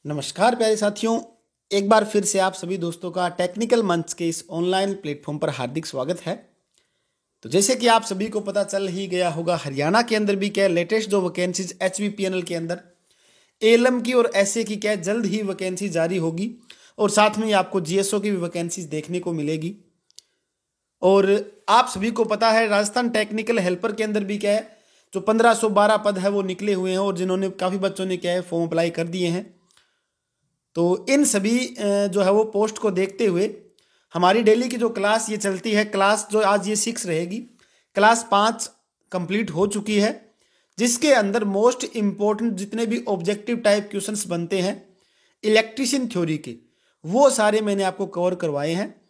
नमस्कार प्यारे साथियों, एक बार फिर से आप सभी दोस्तों का टेक्निकल मंच के इस ऑनलाइन प्लेटफॉर्म पर हार्दिक स्वागत है। तो जैसे कि आप सभी को पता चल ही गया होगा, हरियाणा के अंदर भी क्या लेटेस्ट जो वैकेंसीज HVPNL के अंदर ALM की और SA की क्या जल्द ही वैकेंसी जारी होगी और साथ में ही आपको GSO की भी वैकेंसीज देखने को मिलेगी। और आप सभी को पता है राजस्थान टेक्निकल हेल्पर के अंदर भी क्या है जो 1512 पद है वो निकले हुए हैं और जिन्होंने काफ़ी बच्चों ने क्या है फॉर्म अप्लाई कर दिए हैं। तो इन सभी जो है वो पोस्ट को देखते हुए हमारी डेली की जो क्लास ये चलती है, क्लास जो आज ये 6 रहेगी, क्लास 5 कंप्लीट हो चुकी है, जिसके अंदर मोस्ट इम्पोर्टेंट जितने भी ऑब्जेक्टिव टाइप क्वेश्चंस बनते हैं इलेक्ट्रिशियन थ्योरी के, वो सारे मैंने आपको कवर करवाए हैं।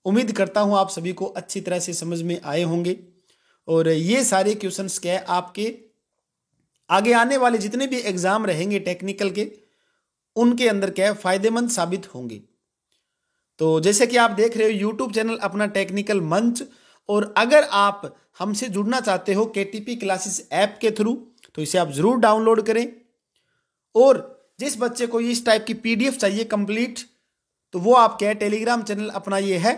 उम्मीद करता हूँ आप सभी को अच्छी तरह से समझ में आए होंगे और ये सारे क्वेश्चंस क्या है आपके आगे आने वाले जितने भी एग्जाम रहेंगे टेक्निकल के, उनके अंदर क्या है फायदेमंद साबित होंगे। तो जैसे कि आप देख रहे हो यूट्यूब चैनल अपना टेक्निकल मंच, और अगर आप हमसे जुड़ना चाहते हो KTP क्लासेस ऐप के थ्रू तो इसे आप जरूर डाउनलोड करें। और जिस बच्चे को इस टाइप की PDF चाहिए कंप्लीट, तो वो आप क्या है टेलीग्राम चैनल अपना ये है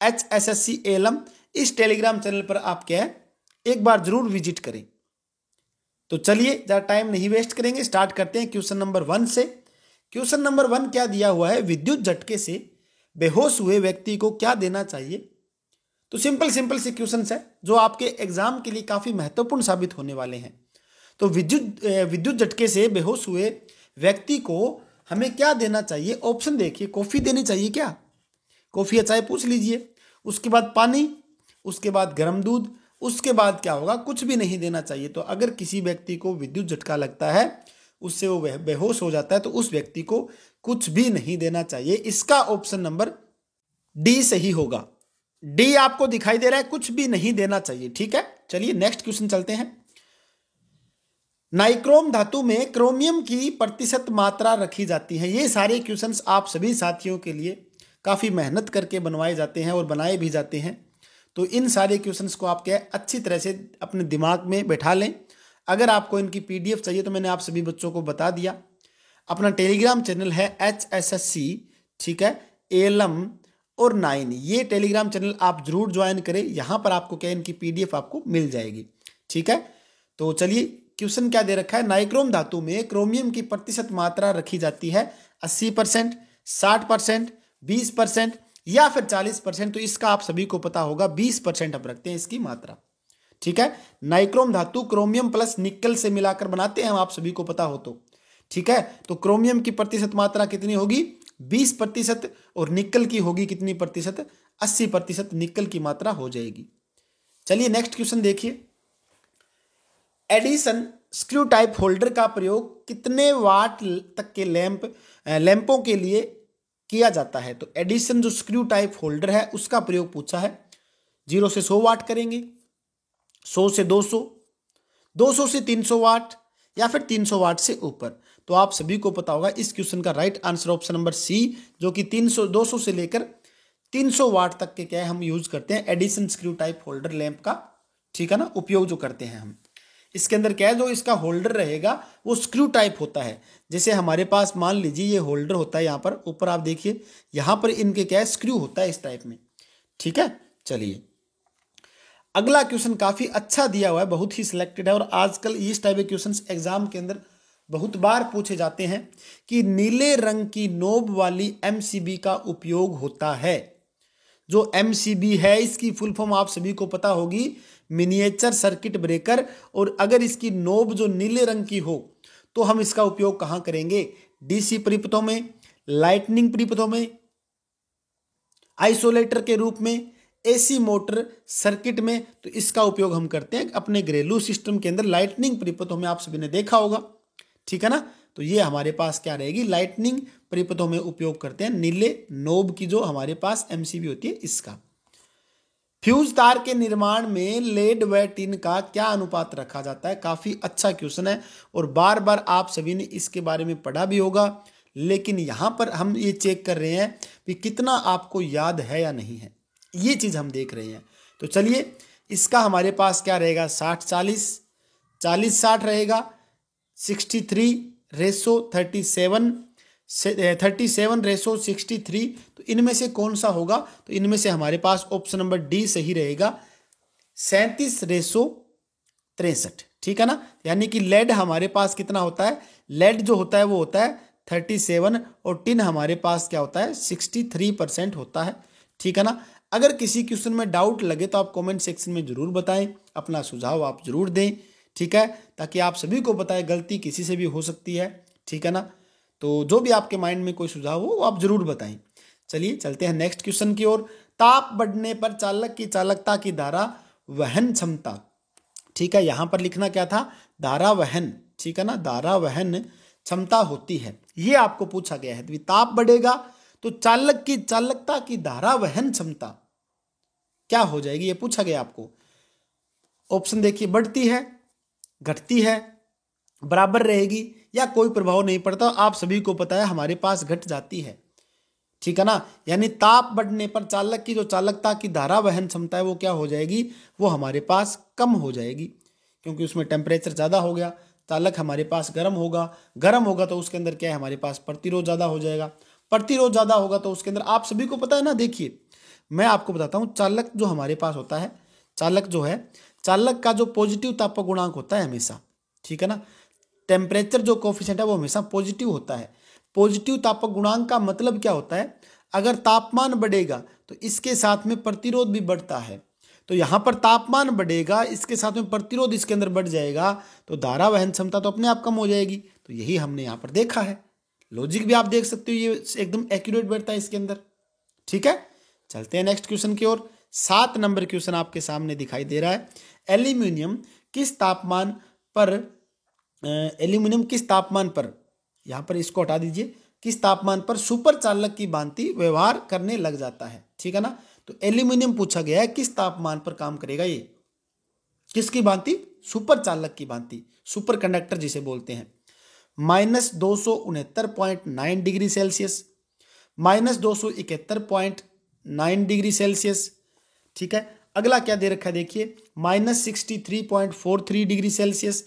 HSSC ALM, इस टेलीग्राम चैनल पर आप क्या है एक बार जरूर विजिट करें। तो चलिए ज़्यादा टाइम नहीं वेस्ट करेंगे, स्टार्ट करते हैं क्वेश्चन नंबर 1 से। क्वेश्चन नंबर 1 क्या दिया हुआ है, विद्युत झटके से बेहोश हुए व्यक्ति को क्या देना चाहिए। तो सिंपल से क्वेश्चंस है जो आपके एग्जाम के लिए काफी महत्वपूर्ण साबित होने वाले हैं। तो विद्युत झटके से बेहोश हुए व्यक्ति को हमें क्या देना चाहिए। ऑप्शन देखिए, कॉफी देनी चाहिए क्या, कॉफी या चाय पूछ लीजिए, उसके बाद पानी, उसके बाद गर्म दूध, उसके बाद क्या होगा, कुछ भी नहीं देना चाहिए। तो अगर किसी व्यक्ति को विद्युत झटका लगता है, उससे वो बेहोश हो जाता है, तो उस व्यक्ति को कुछ भी नहीं देना चाहिए। इसका ऑप्शन नंबर डी सही होगा। डी आपको दिखाई दे रहा है, कुछ भी नहीं देना चाहिए। ठीक है, चलिए नेक्स्ट क्वेश्चन चलते हैं। नाइक्रोम धातु में क्रोमियम की प्रतिशत मात्रा रखी जाती है। ये सारे क्वेश्चंस आप सभी साथियों के लिए काफ़ी मेहनत करके बनवाए जाते हैं और बनाए भी जाते हैं। तो इन सारे क्वेश्चंस को आप क्या अच्छी तरह से अपने दिमाग में बैठा लें। अगर आपको इनकी PDF चाहिए तो मैंने आप सभी बच्चों को बता दिया, अपना टेलीग्राम चैनल है HSSC, ठीक है, ALM और 9, ये टेलीग्राम चैनल आप जरूर ज्वाइन करें। यहाँ पर आपको क्या इनकी PDF आपको मिल जाएगी। ठीक है, तो चलिए क्वेश्चन क्या दे रखा है, नाइक्रोम धातु में क्रोमियम की प्रतिशत मात्रा रखी जाती है 80%, 60%, 20% या फिर 40%। तो इसका आप सभी को पता होगा 20% हम रखते हैं इसकी मात्रा। ठीक है, नाइक्रोम धातु क्रोमियम प्लस निकल से मिलाकर बनाते हैं हम, आप सभी को पता हो तो। ठीक है, तो क्रोमियम की प्रतिशत मात्रा कितनी होगी, 20%, और निकल की होगी कितनी प्रतिशत, 80% निकल की मात्रा हो जाएगी। चलिए नेक्स्ट क्वेश्चन देखिए। एडिसन स्क्रू टाइप होल्डर का प्रयोग कितने वाट तक के लैंपों के लिए किया जाता है। तो एडिसन जो स्क्रू टाइप होल्डर है उसका प्रयोग पूछा है। 0 से 100 वाट करेंगे, 100 से 200, 200 से 300 वाट या फिर 300 वाट से ऊपर। तो आप सभी को पता होगा इस क्वेश्चन का right answer option number C, जो कि 200 से लेकर 300 वाट तक के क्या है हम यूज करते हैं Edison screw type holder lamp का। ठीक है ना, उपयोग जो करते हैं हम। इसके अंदर क्या है, जो इसका होल्डर रहेगा वो स्क्रू टाइप होता है। जैसे हमारे पास मान लीजिए ये होल्डर होता है, यहाँ पर ऊपर आप देखिए, यहाँ पर इनके क्या है स्क्रू होता है इस टाइप में। ठीक है, चलिए अगला क्वेश्चन काफी अच्छा दिया हुआ है, बहुत ही सिलेक्टेड है और आजकल इस टाइप के क्वेश्चंस एग्जाम के अंदर बहुत बार पूछे जाते हैं कि नीले रंग की नोब वाली MCB का उपयोग होता है। जो MCB है इसकी फुल फॉर्म आप सभी को पता होगी, मिनिएचर सर्किट ब्रेकर। और अगर इसकी नोब जो नीले रंग की हो तो हम इसका उपयोग कहां करेंगे, DC परिपथों में, लाइटनिंग परिपथों में, आइसोलेटर के रूप में, AC मोटर सर्किट में। तो इसका उपयोग हम करते हैं अपने घरेलू सिस्टम के अंदर लाइटनिंग परिपथों में, आप सभी ने देखा होगा। ठीक है ना, तो ये हमारे पास क्या रहेगी, लाइटनिंग परिपथों में उपयोग करते हैं नीले नोब की जो हमारे पास MCB होती है इसका। फ्यूज तार के निर्माण में लेड व टिन का क्या अनुपात रखा जाता है। काफी अच्छा क्वेश्चन है और बार बार आप सभी ने इसके बारे में पढ़ा भी होगा, लेकिन यहां पर हम ये चेक कर रहे हैं कि कितना आपको याद है या नहीं है, ये चीज हम देख रहे हैं। तो चलिए इसका हमारे पास क्या रहेगा, 60-40, 40-60 रहेगा, 63:37, 37:63, तो इनमें से कौन सा होगा? तो इनमें से हमारे पास ऑप्शन नंबर डी सही रहेगा, 37:63। ठीक है ना, यानी कि लेड हमारे पास कितना होता है? लेड जो होता है वो होता है 37 और टिन हमारे पास क्या होता है? 63% होता है। ठीक है ना, अगर किसी क्वेश्चन में डाउट लगे तो आप कमेंट सेक्शन में जरूर बताएं, अपना सुझाव आप जरूर दें। ठीक है, ताकि आप सभी को पता है गलती किसी से भी हो सकती है। ठीक है ना, तो जो भी आपके माइंड में कोई सुझाव हो वो आप जरूर बताएं। चलिए चलते हैं नेक्स्ट क्वेश्चन की ओर। ताप बढ़ने पर चालक की चालकता की धारा वहन क्षमता। ठीक है, यहां पर लिखना क्या था? धारा वहन। ठीक है ना, धारा वहन क्षमता होती है, ये आपको पूछा गया है। ताप बढ़ेगा तो चालक की चालकता की धारा वहन क्षमता क्या हो जाएगी, ये पूछा गया आपको। ऑप्शन देखिए, बढ़ती है, घटती है, बराबर रहेगी, या कोई प्रभाव नहीं पड़ता। आप सभी को पता है हमारे पास घट जाती है। ठीक है ना, यानी ताप बढ़ने पर चालक की जो चालकता की धारा वहन क्षमता है वो क्या हो जाएगी? वो हमारे पास कम हो जाएगी, क्योंकि उसमें टेम्परेचर ज़्यादा हो गया। चालक हमारे पास गर्म होगा तो उसके अंदर क्या है? हमारे पास प्रतिरोध ज़्यादा हो जाएगा। प्रतिरोध ज़्यादा होगा तो उसके अंदर, आप सभी को पता है ना, देखिए मैं आपको बताता हूँ, चालक जो हमारे पास होता है, चालक जो है, चालक का जो पॉजिटिव तापक गुणांक होता है हमेशा, ठीक है ना, टेम्परेचर जो कोफिशिएंट है वो हमेशा पॉजिटिव होता है। पॉजिटिव तापक गुणांक का मतलब क्या होता है? अगर तापमान बढ़ेगा तो इसके साथ में प्रतिरोध भी बढ़ता है। तो यहां पर तापमान बढ़ेगा, इसके साथ में प्रतिरोध इसके अंदर बढ़ जाएगा, तो धारा वहन क्षमता तो अपने आप कम हो जाएगी। तो यही हमने यहां पर देखा है। लॉजिक भी आप देख सकते हो, ये एकदम एक्यूरेट बैठता है इसके अंदर। ठीक है, चलते हैं नेक्स्ट क्वेश्चन की ओर। 7 नंबर क्वेश्चन आपके सामने दिखाई दे रहा है। एल्यूमिनियम किस तापमान पर यहां पर इसको हटा दीजिए, किस तापमान पर सुपर चालक की भांति व्यवहार करने लग जाता है? ठीक है ना, तो एल्यूमिनियम पूछा गया है किस तापमान पर काम करेगा ये, किसकी भांति? सुपर चालक की भांति, सुपर कंडक्टर जिसे बोलते हैं। -269.9 डिग्री सेल्सियस, -271.9 डिग्री सेल्सियस। ठीक है, अगला क्या दे रखा है देखिए, -63.43 डिग्री सेल्सियस,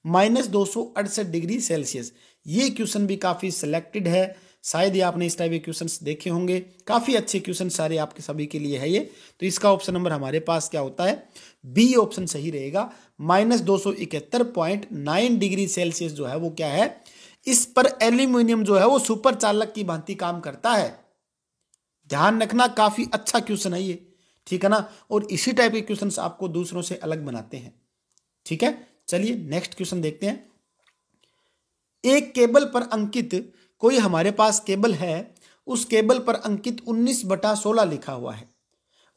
-268 डिग्री सेल्सियस। ये क्वेश्चन भी काफी सिलेक्टेड है, शायद ही आपने इस टाइप के क्वेश्चंस देखे होंगे। काफी अच्छे क्वेश्चन सारे आपके सभी के लिए है ये। तो इसका ऑप्शन नंबर हमारे पास क्या होता है? बी ऑप्शन सही रहेगा। -271.9 डिग्री सेल्सियस जो है वो क्या है? इस पर एल्यूमिनियम जो है वो सुपर चालक की भांति काम करता है। ध्यान रखना, काफी अच्छा क्वेश्चन है ये। ठीक है ना, और इसी टाइप के क्वेश्चंस आपको दूसरों से अलग बनाते हैं। ठीक है, चलिए नेक्स्ट क्वेश्चन देखते हैं। एक केबल पर अंकित, कोई हमारे पास केबल है, उस केबल पर अंकित 19/16 लिखा हुआ है।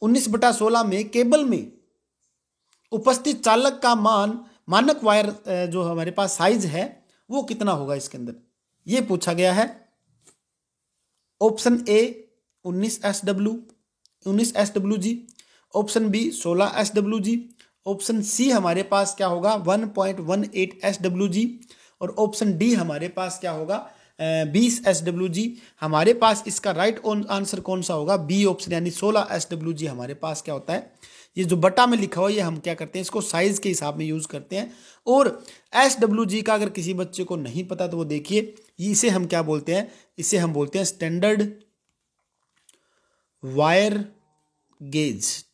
19/16 में केबल में उपस्थित चालक का मानक वायर जो हमारे पास साइज है वो कितना होगा इसके अंदर, ये पूछा गया है। Option A 19 SW G, option B 16 SW G, option C हमारे पास क्या होगा 1.18 SW जी, और ऑप्शन डी हमारे पास क्या होगा 20 SW जी। हमारे पास इसका राइट आंसर कौन सा होगा? बी ऑप्शन, यानी 16 SW जी हमारे पास क्या होता है। ये जो बटा में लिखा हुआ है ये हम क्या करते हैं, इसको साइज के हिसाब में यूज करते हैं। और SW जी का अगर किसी बच्चे को नहीं पता तो वो देखिए, इसे हम क्या बोलते हैं? इसे हम बोलते हैं स्टैंडर्ड वायर गेज।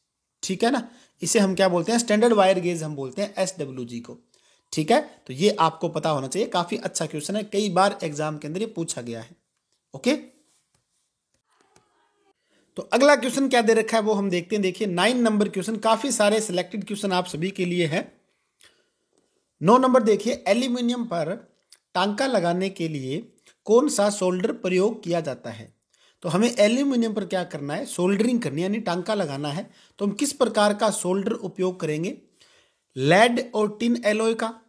ठीक है ना, इसे हम क्या बोलते हैं? स्टैंडर्ड वायर गेज हम बोलते हैं SW जी को। ठीक है, तो ये आपको पता होना चाहिए। काफी अच्छा क्वेश्चन है, कई बार एग्जाम के अंदर ये पूछा गया है। ओके, तो अगला क्वेश्चन क्या दे रखा है वो हम देखते हैं। देखिए 9 नंबर क्वेश्चन, काफी सारे सिलेक्टेड क्वेश्चन आप सभी के लिए है। 9 नंबर देखिए, एल्यूमिनियम पर टांका लगाने के लिए कौन सा सोल्डर प्रयोग किया जाता है? तो हमें एल्यूमिनियम पर क्या करना है? सोल्डरिंग करनी है, यानी टांका लगाना है। तो हम किस प्रकार का सोल्डर उपयोग करेंगे? लेड और टिन एलॉय का,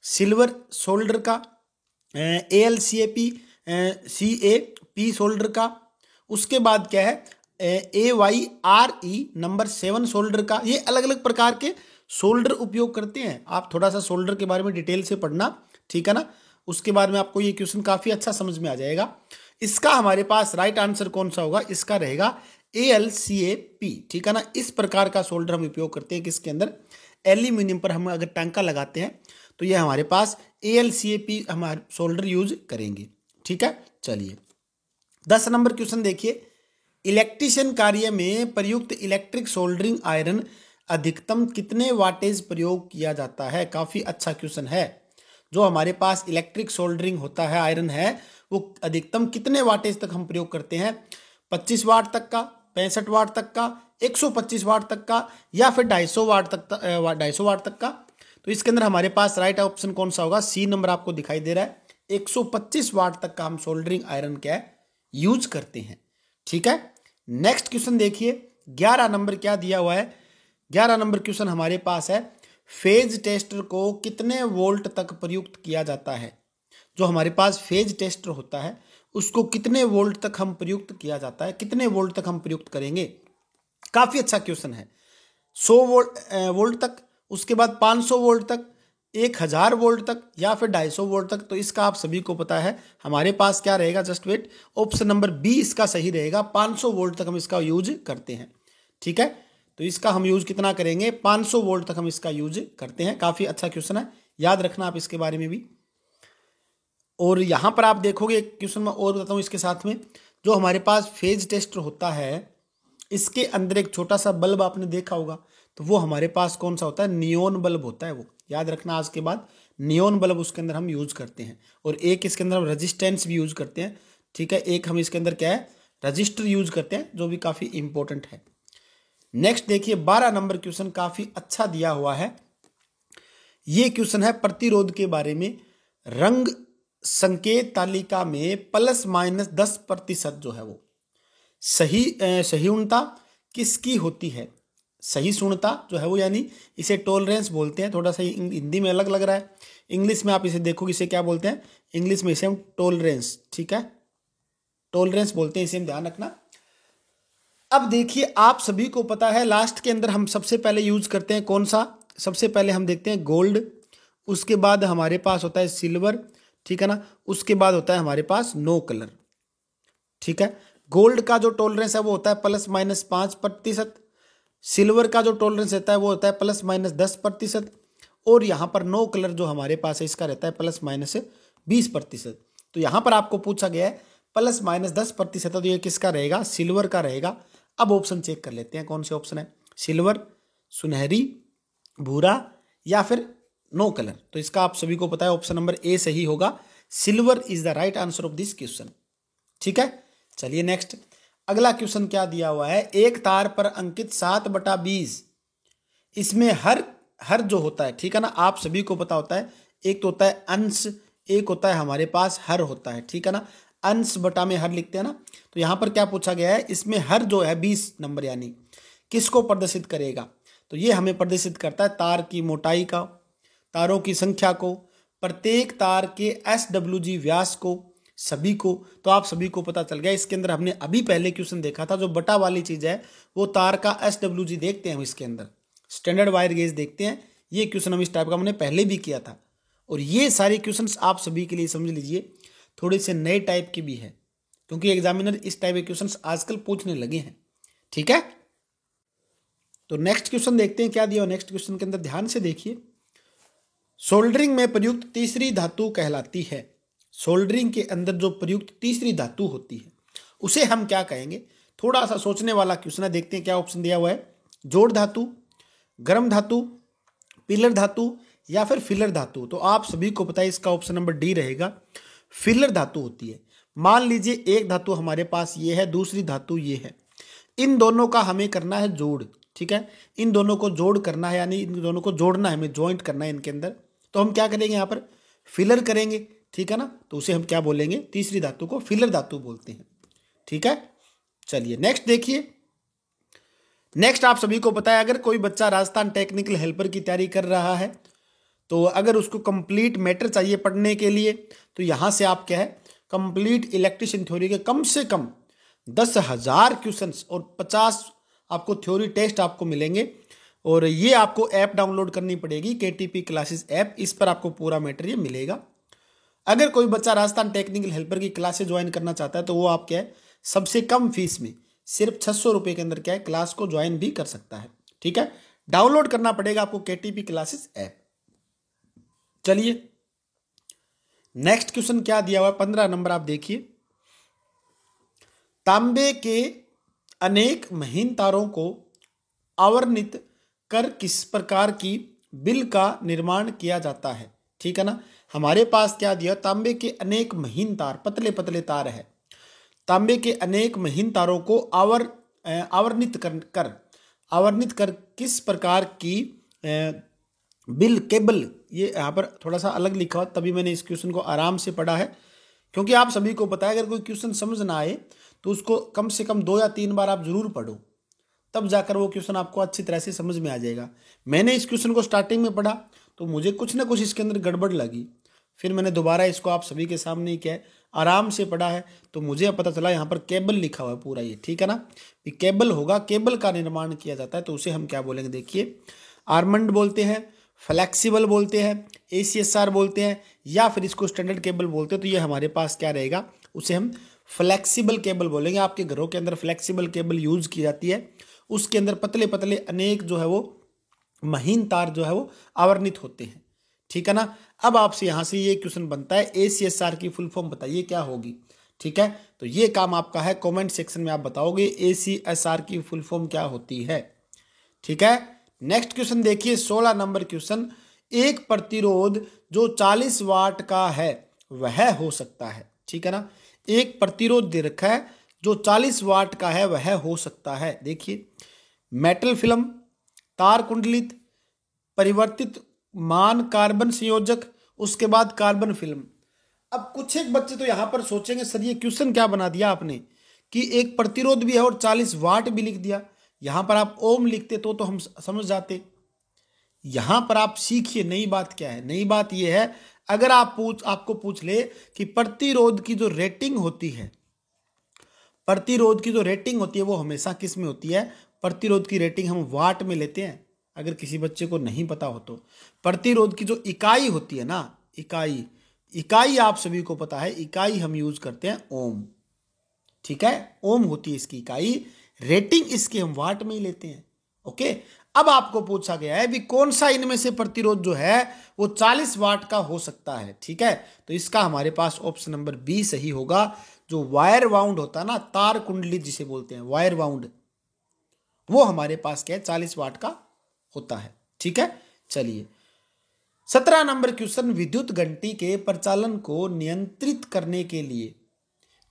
सिल्वर सोल्डर का, AlCaP CaP सोल्डर का, उसके बाद क्या है AYRE नंबर 7 सोल्डर का। ये अलग अलग प्रकार के सोल्डर उपयोग करते हैं। आप थोड़ा सा सोल्डर के बारे में डिटेल से पढ़ना, ठीक है ना, उसके बाद में आपको ये क्वेश्चन काफी अच्छा समझ में आ जाएगा। इसका हमारे पास राइट आंसर कौन सा होगा? इसका रहेगा AlCaP। ठीक है ना, इस प्रकार का सोल्डर हम उपयोग करते हैं किसके अंदर? एल्यूमिनियम पर हम अगर टांका लगाते हैं तो ये हमारे पास AlCaP हमारे सोल्डर यूज करेंगे। ठीक है। चलिए 10 नंबर क्वेश्चन देखिए, इलेक्ट्रीशियन कार्य में प्रयुक्त इलेक्ट्रिक सोल्डरिंग आयरन अधिकतम कितने वाटेज प्रयोग किया जाता है। काफी अच्छा क्वेश्चन है। जो हमारे पास इलेक्ट्रिक सोल्डरिंग होता है आयरन है वो अधिकतम कितने वाटेज तक हम प्रयोग करते हैं, 25 वाट तक का, 65 वाट तक का, 125 वाट तक का, या फिर 250 वाट तक 250 वाट तक का। तो इसके अंदर हमारे पास राइट ऑप्शन कौन सा होगा, सी नंबर आपको दिखाई दे रहा है। 125 वाट तक का हम सोल्डरिंग आयरन क्या यूज करते हैं। ठीक है। नेक्स्ट क्वेश्चन देखिए 11 नंबर क्या दिया हुआ है। 11 नंबर क्वेश्चन हमारे पास है, फेज टेस्टर को कितने वोल्ट तक प्रयुक्त किया जाता है। जो हमारे पास फेज टेस्टर होता है उसको कितने वोल्ट तक हम प्रयुक्त किया जाता है, कितने वोल्ट तक हम प्रयुक्त करेंगे। काफी अच्छा क्वेश्चन है। 100 वोल्ट तक, उसके बाद 500 वोल्ट तक, 1000 वोल्ट तक, या फिर 250 वोल्ट तक। तो इसका आप सभी को पता है हमारे पास क्या रहेगा, just wait, option number B इसका सही रहेगा। 500 वोल्ट तक हम इसका यूज करते हैं। ठीक है। तो इसका हम यूज कितना करेंगे, 500 वोल्ट तक हम इसका यूज करते हैं। काफी अच्छा क्वेश्चन है, याद रखना आप इसके बारे में भी। और यहां पर आप देखोगे एक क्वेश्चन मैं और बताता हूं इसके साथ में, जो हमारे पास फेज टेस्टर होता है इसके अंदर एक छोटा सा बल्ब आपने देखा होगा, तो वो हमारे पास कौन सा होता है, नियोन बल्ब होता है। वो याद रखना आज के बाद, नियोन बल्ब उसके अंदर हम यूज करते हैं। और एक इसके अंदर हम रजिस्टेंस भी यूज करते हैं। ठीक है। एक हम इसके अंदर क्या है, रजिस्टर यूज करते हैं, जो भी काफी इंपॉर्टेंट है। नेक्स्ट देखिए 12 नंबर क्वेश्चन काफी अच्छा दिया हुआ है। ये क्वेश्चन है प्रतिरोध के बारे में। रंग संकेत तालिका में ±10% जो है वो सहीउणता किसकी होती है। सहिष्णुता जो है वो, यानी इसे टॉलरेंस बोलते हैं। थोड़ा सा हिंदी में अलग लग रहा है, इंग्लिश में आप इसे देखोगे इसे क्या बोलते हैं, इंग्लिश में इसे हम टॉलरेंस, ठीक है, टॉलरेंस बोलते हैं, इसे हम ध्यान रखना। अब देखिए आप सभी को पता है लास्ट के अंदर हम सबसे पहले यूज करते हैं कौन सा, सबसे पहले हम देखते हैं गोल्ड, उसके बाद हमारे पास होता है सिल्वर, ठीक है ना, उसके बाद होता है हमारे पास नो कलर। ठीक है। गोल्ड का जो टॉलरेंस है वो होता है +-5%, सिल्वर का जो टॉलरेंस रहता है वो होता है +-10%, और यहां पर नो कलर जो हमारे पास है इसका रहता है +-20%। तो यहां पर आपको पूछा गया है +-10%, तो ये किसका रहेगा, सिल्वर का रहेगा। अब ऑप्शन चेक कर लेते हैं कौन से ऑप्शन है, सिल्वर, सुनहरी, भूरा, या फिर नो कलर। तो इसका आप सभी को पता है ऑप्शन नंबर ए सही होगा, silver is the right answer of this question. ठीक है। चलिए नेक्स्ट अगला क्वेश्चन क्या दिया हुआ है, एक तार पर अंकित 7/20, इसमें हर जो होता है, ठीक है ना, आप सभी को पता होता है एक तो होता है अंश, एक होता है हमारे पास हर होता है, ठीक है ना, अंश बटा में हर लिखते हैं ना। तो यहां पर क्या पूछा गया है, इसमें हर जो है 20 नंबर यानी किसको प्रदर्शित करेगा। तो ये हमें प्रदर्शित करता है तार की मोटाई का, तारों की संख्या को, प्रत्येक तार के SWG व्यास को, सभी को। तो आप सभी को पता चल गया, इसके अंदर हमने अभी पहले क्वेश्चन देखा था, जो बटा वाली चीज है वो तार का SWG देखते हैं हम, इसके अंदर स्टैंडर्ड वायर गेज देखते हैं। ये क्वेश्चन हम इस टाइप का हमने पहले भी किया था। और ये सारे क्वेश्चन आप सभी के लिए समझ लीजिए थोड़े से नए टाइप के भी है, क्योंकि एग्जामिनर इस टाइप के क्वेश्चन आजकल पूछने लगे हैं। ठीक है। तो नेक्स्ट क्वेश्चन देखते हैं क्या दिया। नेक्स्ट क्वेश्चन के अंदर ध्यान से देखिए, सोल्डरिंग में प्रयुक्त तीसरी धातु कहलाती है। सोल्डरिंग के अंदर जो प्रयुक्त तीसरी धातु होती है उसे हम क्या कहेंगे। थोड़ा सा सोचने वाला क्वेश्चन है, देखते हैं क्या ऑप्शन दिया हुआ है, जोड़ धातु, गर्म धातु, पिलर धातु, या फिर फिलर धातु। तो आप सभी को पता है इसका ऑप्शन नंबर डी रहेगा, फिलर धातु होती है। मान लीजिए एक धातु हमारे पास ये है, दूसरी धातु ये है, इन दोनों का हमें करना है जोड़। ठीक है। इन दोनों को जोड़ करना है, यानी इन दोनों को जोड़ना है, हमें ज्वाइंट करना है इनके अंदर। तो हम क्या करेंगे, यहाँ पर फिलर करेंगे, ठीक है ना। तो उसे हम क्या बोलेंगे, तीसरी धातु को फिलर धातु बोलते हैं। ठीक है। चलिए नेक्स्ट देखिए। नेक्स्ट आप सभी को पता है, अगर कोई बच्चा राजस्थान टेक्निकल हेल्पर की तैयारी कर रहा है, तो अगर उसको कंप्लीट मैटर चाहिए पढ़ने के लिए, तो यहां से आप क्या है, कंप्लीट इलेक्ट्रिशियन थ्योरी के कम से कम 10,000 क्वेश्चंस और 50 आपको थ्योरी टेस्ट आपको मिलेंगे। और ये आपको ऐप डाउनलोड करनी पड़ेगी, KTP क्लासेस ऐप, इस पर आपको पूरा मटेरियल मिलेगा। अगर कोई बच्चा राजस्थान टेक्निकल हेल्पर की क्लासेस ज्वाइन करना चाहता है, तो वो आप क्या है, सबसे कम फीस में सिर्फ 600 रुपये के अंदर क्या है, क्लास को ज्वाइन भी कर सकता है। ठीक है। डाउनलोड करना पड़ेगा आपको KTP क्लासेस ऐप। चलिए नेक्स्ट क्वेश्चन क्या दिया हुआ है, 15 नंबर आप देखिए। तांबे के अनेक महीन तारों को आवरणित कर किस प्रकार की बिल का निर्माण किया जाता है। ठीक है ना, हमारे पास क्या दिया, तांबे के अनेक महीन तार, पतले पतले तार है। तांबे के अनेक महीन तारों को आवरणित कर किस प्रकार की बिल केबल, ये यहाँ पर थोड़ा सा अलग लिखा हुआ, तभी मैंने इस क्वेश्चन को आराम से पढ़ा है, क्योंकि आप सभी को पता है अगर कोई क्वेश्चन समझ ना आए तो उसको कम से कम 2 या 3 बार आप जरूर पढ़ो, तब जाकर वो क्वेश्चन आपको अच्छी तरह से समझ में आ जाएगा। मैंने इस क्वेश्चन को स्टार्टिंग में पढ़ा तो मुझे कुछ ना कुछ इसके अंदर गड़बड़ लगी, फिर मैंने दोबारा इसको आप सभी के सामने क्या है आराम से पढ़ा है, तो मुझे पता चला यहाँ पर केबल लिखा हुआ है पूरा ये। ठीक है ना, केबल होगा, केबल का निर्माण किया जाता है, तो उसे हम क्या बोलेंगे, देखिए आर्मंड बोलते हैं, फ्लेक्सिबल बोलते हैं, ACSR बोलते हैं, या फिर इसको स्टैंडर्ड केबल बोलते हैं। तो ये हमारे पास क्या रहेगा, उसे हम फ्लेक्सिबल केबल बोलेंगे। आपके घरों के अंदर फ्लेक्सिबल केबल यूज की जाती है, उसके अंदर पतले पतले अनेक जो है वो महीन तार जो है वो आवरणित होते हैं। ठीक है ना, अब आपसे यहाँ से ये क्वेश्चन बनता है, ACSR की फुल फॉर्म बताइए क्या होगी। ठीक है, तो ये काम आपका है, कमेंट सेक्शन में आप बताओगे ACSR की फुल फॉर्म क्या होती है। ठीक है, नेक्स्ट क्वेश्चन देखिए, 16 नंबर क्वेश्चन। एक प्रतिरोध जो 40 वाट का है वह हो सकता है। ठीक है ना, एक प्रतिरोध दे रखा है जो 40 वाट का है वह हो सकता है। देखिए, मेटल फिल्म, तार कुंडलित, परिवर्तित मान कार्बन संयोजक, उसके बाद कार्बन फिल्म। अब कुछ एक बच्चे तो यहां पर सोचेंगे सर ये क्वेश्चन क्या बना दिया आपने कि एक प्रतिरोध भी है और 40 वाट भी लिख दिया, यहां पर आप ओम लिखते तो हम समझ जाते। यहां पर आप सीखिए नई बात क्या है। नई बात यह है, अगर आपको पूछ ले कि प्रतिरोध की जो रेटिंग होती है, प्रतिरोध की जो रेटिंग होती है वो हमेशा किस में होती है, प्रतिरोध की रेटिंग हम वाट में लेते हैं। अगर किसी बच्चे को नहीं पता हो तो प्रतिरोध की जो इकाई होती है ना, इकाई आप सभी को पता है, इकाई हम यूज करते हैं ओम। ठीक है, ओम होती है इसकी इकाई, रेटिंग इसकी हम वाट में ही लेते हैं। ओके, अब आपको पूछा गया है भी कौन सा इनमें से प्रतिरोध जो है वो 40 वाट का हो सकता है। ठीक है, तो इसका हमारे पास ऑप्शन नंबर बी सही होगा। जो वायर वाउंड होता है ना, तार कुंडली जिसे बोलते हैं वायर वाउंड, वो हमारे पास क्या है 40 वाट का होता है। ठीक है, चलिए 17 नंबर क्वेश्चन। विद्युत घंटी के प्रचालन को नियंत्रित करने के लिए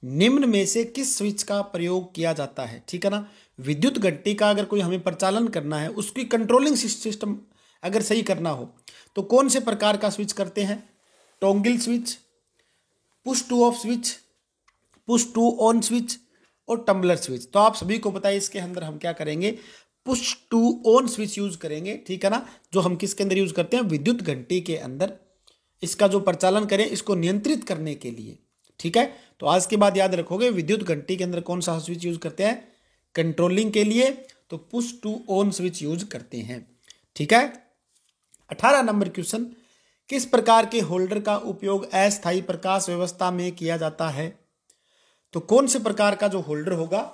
निम्न में से किस स्विच का प्रयोग किया जाता है। ठीक है ना, विद्युत घंटी का अगर कोई हमें प्रचालन करना है, उसकी कंट्रोलिंग सिस्टम अगर सही करना हो तो कौन से प्रकार का स्विच करते हैं, toggle switch, push to off switch, push to on switch और टम्बलर स्विच। तो आप सभी को पता है इसके अंदर हम क्या करेंगे, push to on switch use करेंगे। ठीक है ना, जो हम किसके अंदर यूज करते हैं, विद्युत घंटी के अंदर इसका जो प्रचालन करें इसको नियंत्रित करने के लिए। ठीक है, तो आज के बाद याद रखोगे विद्युत घंटी के अंदर कौन सा स्विच यूज करते हैं कंट्रोलिंग के लिए, तो push to on switch use करते हैं। ठीक है, 18 नंबर क्वेश्चन। किस प्रकार के होल्डर का उपयोग अस्थायी प्रकाश व्यवस्था में किया जाता है। तो कौन से प्रकार का जो होल्डर होगा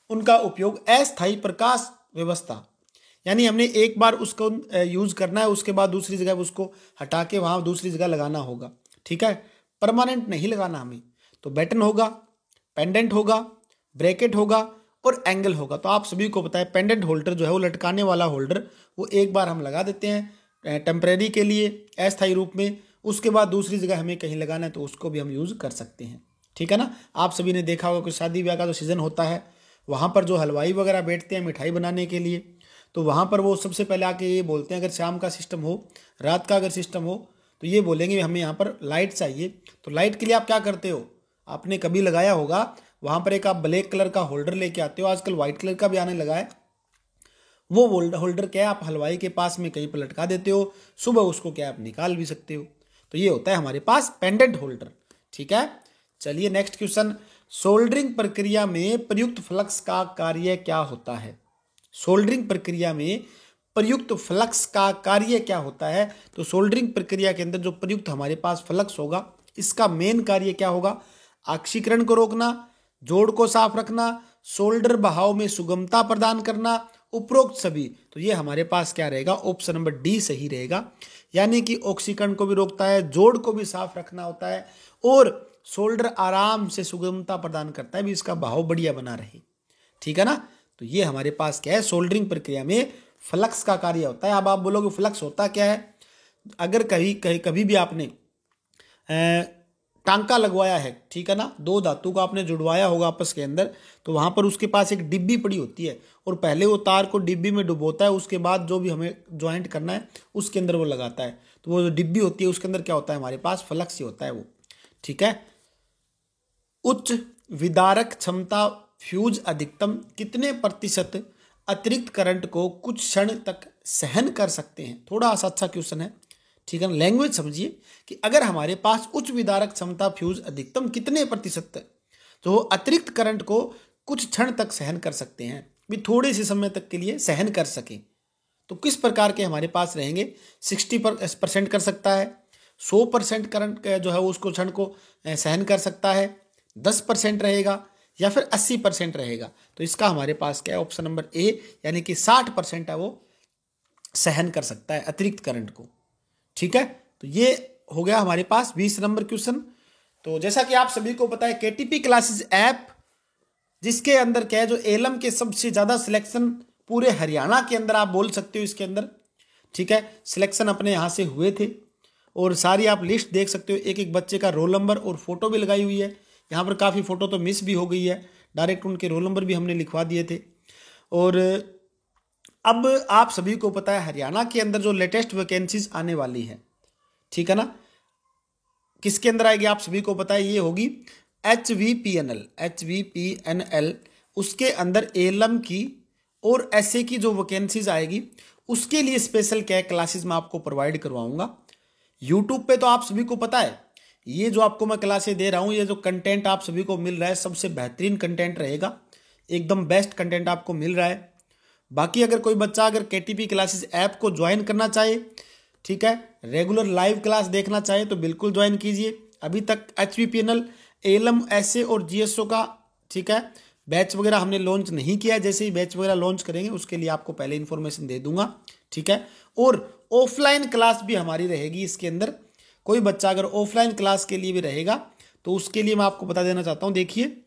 उनका उपयोग अस्थायी प्रकाश व्यवस्था, यानी हमने एक बार उसको यूज करना है, उसके बाद दूसरी जगह उसको हटा के वहां दूसरी जगह लगाना होगा। ठीक है, परमानेंट नहीं लगाना हमें। तो बैटन होगा, पेंडेंट होगा, ब्रैकेट होगा और एंगल होगा। तो आप सभी को पता है पेंडेंट होल्डर जो है वो लटकाने वाला होल्डर, वो एक बार हम लगा देते हैं टेम्परेरी के लिए अस्थायी रूप में, उसके बाद दूसरी जगह हमें कहीं लगाना है तो उसको भी हम यूज कर सकते हैं। ठीक है ना, आप सभी ने देखा होगा कि शादी ब्याह का जो सीजन होता है वहाँ पर जो हलवाई वगैरह बैठते हैं मिठाई बनाने के लिए, तो वहाँ पर वो सबसे पहले आके ये बोलते हैं, अगर शाम का सिस्टम हो, रात का अगर सिस्टम हो, तो ये बोलेंगे हमें यहाँ पर लाइट चाहिए। तो लाइट के लिए आप क्या करते हो, आपने कभी लगाया होगा वहाँ पर एक आप ब्लैक कलर का होल्डर लेके आते हो, आजकल व्हाइट कलर का भी आने लगा है। वो होल्डर क्या है आप हलवाई के पास में कहीं पर लटका देते हो, सुबह उसको क्या आप निकाल भी सकते हो। तो ये होता है हमारे पास पेंडेंट होल्डर। ठीक है, चलिए नेक्स्ट क्वेश्चन। सोल्डरिंग प्रक्रिया में प्रयुक्त फ्लक्स का कार्य क्या होता है। सोल्डरिंग प्रक्रिया में प्रयुक्त फ्लक्स का कार्य क्या होता है। तो सोल्डरिंग प्रक्रिया के अंदर जो प्रयुक्त हमारे पास फ्लक्स होगा इसका मेन कार्य क्या होगा, ऑक्सीकरण को रोकना, जोड़ को साफ रखना, सोल्डर बहाव में सुगमता प्रदान करना उपरोक्त सभी, तो ये हमारे पास क्या रहेगा, ऑप्शन नंबर डी सही रहेगा। यानी कि ऑक्सीकरण को भी रोकता है, जोड़ को भी साफ रखना होता है और शोल्डर आराम से सुगमता प्रदान करता है भी, इसका बहाव बढ़िया बना रहे। ठीक है ना। तो ये हमारे पास क्या है, सोल्डरिंग प्रक्रिया में फ्लक्स का कार्य होता है। अब आप बोलोगे फ्लक्स होता क्या है। अगर कभी भी आपने टांका लगवाया है, ठीक है ना, दो धातु को आपने जुड़वाया होगा आपस के अंदर, तो वहां पर उसके पास एक डिब्बी पड़ी होती है और पहले वो तार को डिब्बी में डुबोता है, उसके बाद जो भी हमें ज्वाइंट करना है उसके अंदर वो लगाता है। तो वो जो डिब्बी होती है उसके अंदर क्या होता है, हमारे पास फ्लक्स ही होता है वो। ठीक है। उच्च विदारक क्षमता फ्यूज अधिकतम कितने प्रतिशत अतिरिक्त करंट को कुछ क्षण तक सहन कर सकते हैं। थोड़ा सा अच्छा क्वेश्चन है। ठीक है ना। लैंग्वेज समझिए कि अगर हमारे पास उच्च विदारक क्षमता फ्यूज अधिकतम कितने प्रतिशत तो अतिरिक्त करंट को कुछ क्षण तक सहन कर सकते हैं, भी थोड़े से समय तक के लिए सहन कर सके, तो किस प्रकार के हमारे पास रहेंगे। 60% कर सकता है, 100% करंट जो है उसको क्षण को सहन कर सकता है, 10% रहेगा या फिर 80% रहेगा। तो इसका हमारे पास क्या है, ऑप्शन नंबर ए, यानी कि 60% है वो सहन कर सकता है अतिरिक्त करंट को। ठीक है। तो ये हो गया हमारे पास 20 नंबर क्वेश्चन। तो जैसा कि आप सभी को पता है केटीपी क्लासेस ऐप, जिसके अंदर क्या है, जो एलएम के सबसे ज्यादा सिलेक्शन पूरे हरियाणा के अंदर आप बोल सकते हो इसके अंदर। ठीक है। सिलेक्शन अपने यहाँ से हुए थे और सारी आप लिस्ट देख सकते हो, एक एक बच्चे का रोल नंबर और फोटो भी लगाई हुई है। यहाँ पर काफ़ी फ़ोटो तो मिस भी हो गई है, डायरेक्ट उनके रोल नंबर भी हमने लिखवा दिए थे। और अब आप सभी को पता है हरियाणा के अंदर जो लेटेस्ट वैकेंसीज आने वाली है, ठीक है ना, किसके अंदर आएगी आप सभी को पता है, ये होगी HVPNL। उसके अंदर एलएम की और एसए की जो वैकेंसीज आएगी उसके लिए स्पेशल क्या क्लासेस मैं आपको प्रोवाइड करवाऊंगा। यूट्यूब पे तो आप सभी को पता है ये जो आपको मैं क्लासेस दे रहा हूँ, ये जो कंटेंट आप सभी को मिल रहा है सबसे बेहतरीन कंटेंट रहेगा, एकदम बेस्ट कंटेंट आपको मिल रहा है। बाकी अगर कोई बच्चा अगर केटीपी क्लासेस ऐप को ज्वाइन करना चाहे, ठीक है, रेगुलर लाइव क्लास देखना चाहे तो बिल्कुल ज्वाइन कीजिए। अभी तक HVPNL, एलएम, एसए और जीएसओ का, ठीक है, बैच वगैरह हमने लॉन्च नहीं किया। जैसे ही बैच वगैरह लॉन्च करेंगे उसके लिए आपको पहले इन्फॉर्मेशन दे दूंगा। ठीक है। और ऑफलाइन क्लास भी हमारी रहेगी इसके अंदर। कोई बच्चा अगर ऑफलाइन क्लास के लिए भी रहेगा तो उसके लिए मैं आपको बता देना चाहता हूँ, देखिए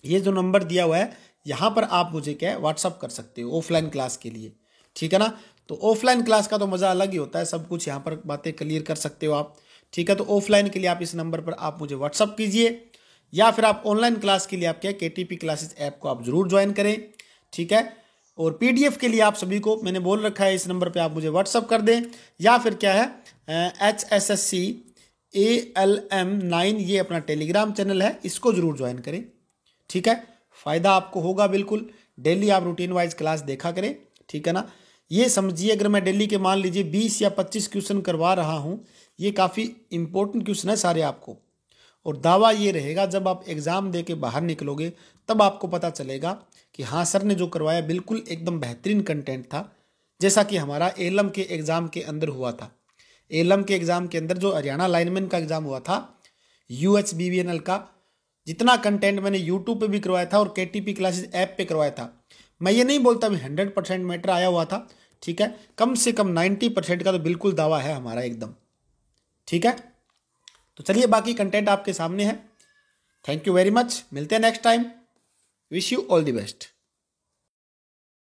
ये जो नंबर दिया हुआ है यहाँ पर आप मुझे क्या है व्हाट्सअप कर सकते हो ऑफलाइन क्लास के लिए। ठीक है ना। तो ऑफलाइन क्लास का तो मज़ा अलग ही होता है, सब कुछ यहाँ पर बातें क्लियर कर सकते हो आप। ठीक है। तो ऑफलाइन के लिए आप इस नंबर पर आप मुझे व्हाट्सअप कीजिए, या फिर आप ऑनलाइन क्लास के लिए आप क्या केटीपी क्लासेस ऐप को आप जरूर ज्वाइन करें। ठीक है। और पीडीएफ के लिए आप सभी को मैंने बोल रखा है इस नंबर पे आप मुझे व्हाट्सअप कर दें, या फिर क्या है HSSC ALM9 ये अपना टेलीग्राम चैनल है, इसको जरूर ज्वाइन करें। ठीक है। फ़ायदा आपको होगा बिल्कुल। डेली आप रूटीन वाइज क्लास देखा करें। ठीक है ना। ये समझिए अगर मैं डेली के मान लीजिए 20 या 25 क्वेश्चन करवा रहा हूँ, ये काफ़ी इंपॉर्टेंट क्वेश्चन है सारे आपको। और दावा ये रहेगा जब आप एग्ज़ाम दे के बाहर निकलोगे तब आपको पता चलेगा कि हाँ सर ने जो करवाया बिल्कुल एकदम बेहतरीन कंटेंट था, जैसा कि हमारा एलएम के एग्ज़ाम के अंदर हुआ था। एलएम के एग्ज़ाम के अंदर जो हरियाणा लाइनमैन का एग्ज़ाम हुआ था UHBVNL का, जितना कंटेंट मैंने यूट्यूब पे भी करवाया था और केटीपी क्लासेस ऐप पे करवाया था, मैं ये नहीं बोलता भी 100% मैटर आया हुआ था। ठीक है। कम से कम 90% का तो बिल्कुल दावा है हमारा एकदम। ठीक है। तो चलिए बाकी कंटेंट आपके सामने है। थैंक यू वेरी मच, मिलते हैं next time. Wish you all the best.